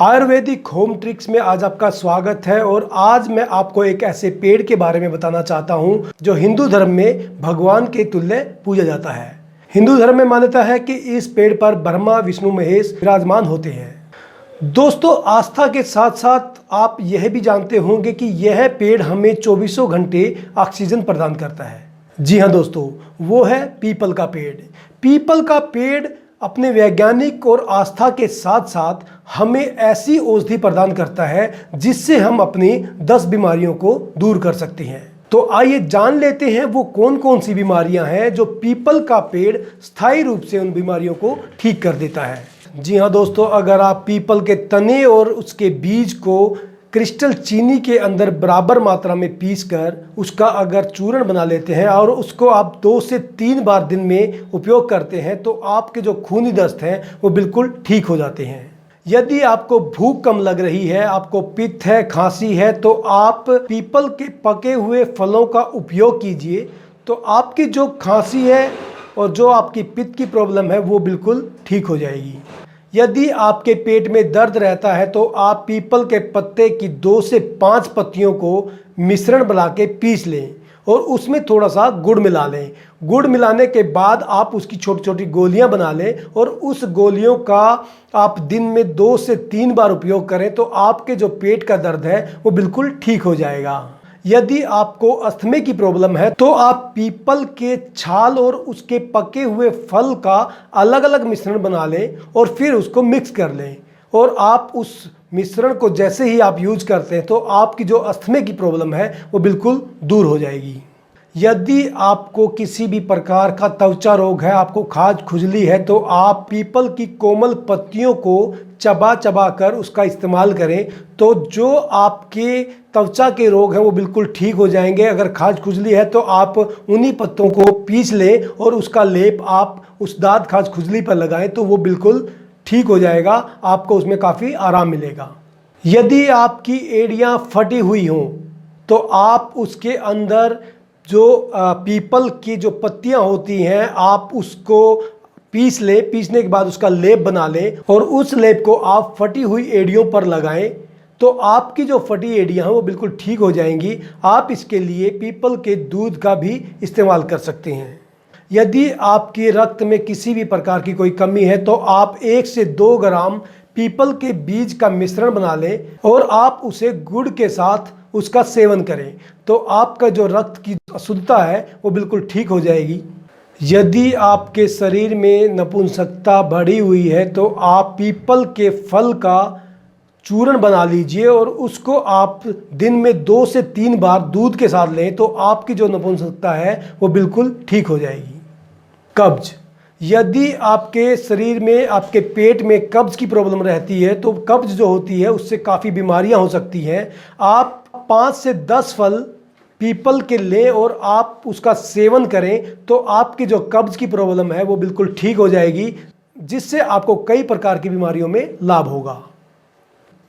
Ayurvedic home tricks में आज आपका स्वागत है। और आज मैं आपको एक ऐसे पेड़ के बारे में बताना चाहता हूं जो हिंदू धर्म में भगवान के तुल्य पूजा जाता है। हिंदू धर्म में मान्यता है कि इस पेड़ पर ब्रह्मा विष्णु महेश विराजमान होते हैं। दोस्तों, आस्था के साथ साथ आप यह भी जानते होंगे कि यह पेड़ हमें 24 घंटे ऑक्सीजन प्रदान करता है। जी हाँ दोस्तों, वो है पीपल का पेड़। पीपल का पेड़ अपने वैज्ञानिक और आस्था के साथ साथ हमें ऐसी औषधि प्रदान करता है जिससे हम अपनी 10 बीमारियों को दूर कर सकते हैं। तो आइए जान लेते हैं वो कौन कौन सी बीमारियां हैं जो पीपल का पेड़ स्थायी रूप से उन बीमारियों को ठीक कर देता है। जी हाँ दोस्तों, अगर आप पीपल के तने और उसके बीज को क्रिस्टल चीनी के अंदर बराबर मात्रा में पीसकर उसका अगर चूर्ण बना लेते हैं और उसको आप 2 से 3 बार दिन में उपयोग करते हैं तो आपके जो खूनी दस्त हैं वो बिल्कुल ठीक हो जाते हैं। यदि आपको भूख कम लग रही है, आपको पित्त है, खांसी है, तो आप पीपल के पके हुए फलों का उपयोग कीजिए तो आपकी जो खांसी है और जो आपकी पित्त की प्रॉब्लम है वो बिल्कुल ठीक हो जाएगी। यदि आपके पेट में दर्द रहता है तो आप पीपल के पत्ते की 2 से 5 पत्तियों को मिश्रण बना के पीस लें और उसमें थोड़ा सा गुड़ मिला लें। गुड़ मिलाने के बाद आप उसकी छोटी छोटी गोलियां बना लें और उस गोलियों का आप दिन में 2 से 3 बार उपयोग करें तो आपके जो पेट का दर्द है वो बिल्कुल ठीक हो जाएगा। यदि आपको अस्थमे की प्रॉब्लम है तो आप पीपल के छाल और उसके पके हुए फल का अलग अलग मिश्रण बना लें और फिर उसको मिक्स कर लें और आप उस मिश्रण को जैसे ही आप यूज करते हैं तो आपकी जो अस्थमे की प्रॉब्लम है वो बिल्कुल दूर हो जाएगी। यदि आपको किसी भी प्रकार का त्वचा रोग है, आपको खाज खुजली है, तो आप पीपल की कोमल पत्तियों को चबा चबा कर उसका इस्तेमाल करें तो जो आपके त्वचा के रोग हैं वो बिल्कुल ठीक हो जाएंगे। अगर खाज खुजली है तो आप उन्हीं पत्तों को पीस लें और उसका लेप आप उस दाद खाज खुजली पर लगाएं तो वो बिल्कुल ठीक हो जाएगा, आपको उसमें काफ़ी आराम मिलेगा। यदि आपकी एड़ियाँ फटी हुई हों तो आप उसके अंदर जो पीपल की जो पत्तियां होती हैं आप उसको पीस लें, पीसने के बाद उसका लेप बना लें और उस लेप को आप फटी हुई एड़ियों पर लगाएं तो आपकी जो फटी एड़ियां हैं वो बिल्कुल ठीक हो जाएंगी। आप इसके लिए पीपल के दूध का भी इस्तेमाल कर सकते हैं। यदि आपके रक्त में किसी भी प्रकार की कोई कमी है तो आप 1 से 2 ग्राम पीपल के बीज का मिश्रण बना लें और आप उसे गुड़ के साथ उसका सेवन करें तो आपका जो रक्त की अशुद्धता है वो बिल्कुल ठीक हो जाएगी। यदि आपके शरीर में नपुंसकता बढ़ी हुई है तो आप पीपल के फल का चूर्ण बना लीजिए और उसको आप दिन में 2 से 3 बार दूध के साथ लें तो आपकी जो नपुंसकता है वो बिल्कुल ठीक हो जाएगी। कब्ज, यदि आपके शरीर में, आपके पेट में कब्ज की प्रॉब्लम रहती है तो कब्ज जो होती है उससे काफ़ी बीमारियां हो सकती हैं। आप 5 से 10 फल पीपल के लें और आप उसका सेवन करें तो आपकी जो कब्ज की प्रॉब्लम है वो बिल्कुल ठीक हो जाएगी, जिससे आपको कई प्रकार की बीमारियों में लाभ होगा।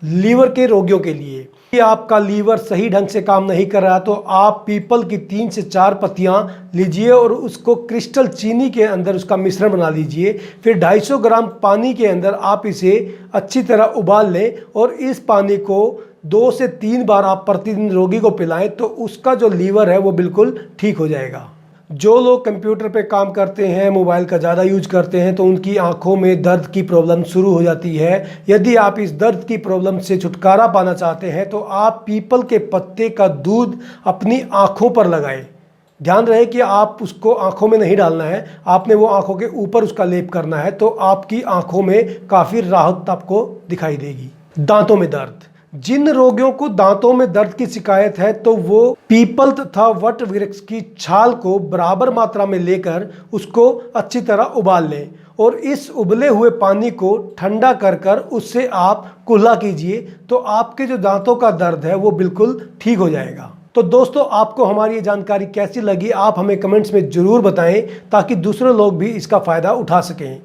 लीवर के रोगियों के लिए, यदि आपका लीवर सही ढंग से काम नहीं कर रहा तो आप पीपल की 3 से 4 पत्तियां लीजिए और उसको क्रिस्टल चीनी के अंदर उसका मिश्रण बना लीजिए। फिर 250 ग्राम पानी के अंदर आप इसे अच्छी तरह उबाल लें और इस पानी को 2 से 3 बार आप प्रतिदिन रोगी को पिलाएं तो उसका जो लीवर है वो बिल्कुल ठीक हो जाएगा। जो लोग कंप्यूटर पे काम करते हैं, मोबाइल का ज़्यादा यूज करते हैं तो उनकी आंखों में दर्द की प्रॉब्लम शुरू हो जाती है। यदि आप इस दर्द की प्रॉब्लम से छुटकारा पाना चाहते हैं तो आप पीपल के पत्ते का दूध अपनी आंखों पर लगाएं। ध्यान रहे कि आप उसको आंखों में नहीं डालना है, आपने वो आंखों के ऊपर उसका लेप करना है तो आपकी आंखों में काफ़ी राहत आपको दिखाई देगी। दांतों में दर्द, जिन रोगियों को दांतों में दर्द की शिकायत है तो वो पीपल तथा वट वृक्ष की छाल को बराबर मात्रा में लेकर उसको अच्छी तरह उबाल लें और इस उबले हुए पानी को ठंडा कर कर उससे आप कुल्ला कीजिए तो आपके जो दांतों का दर्द है वो बिल्कुल ठीक हो जाएगा। तो दोस्तों, आपको हमारी ये जानकारी कैसी लगी आप हमें कमेंट्स में ज़रूर बताएं ताकि दूसरे लोग भी इसका फ़ायदा उठा सकें।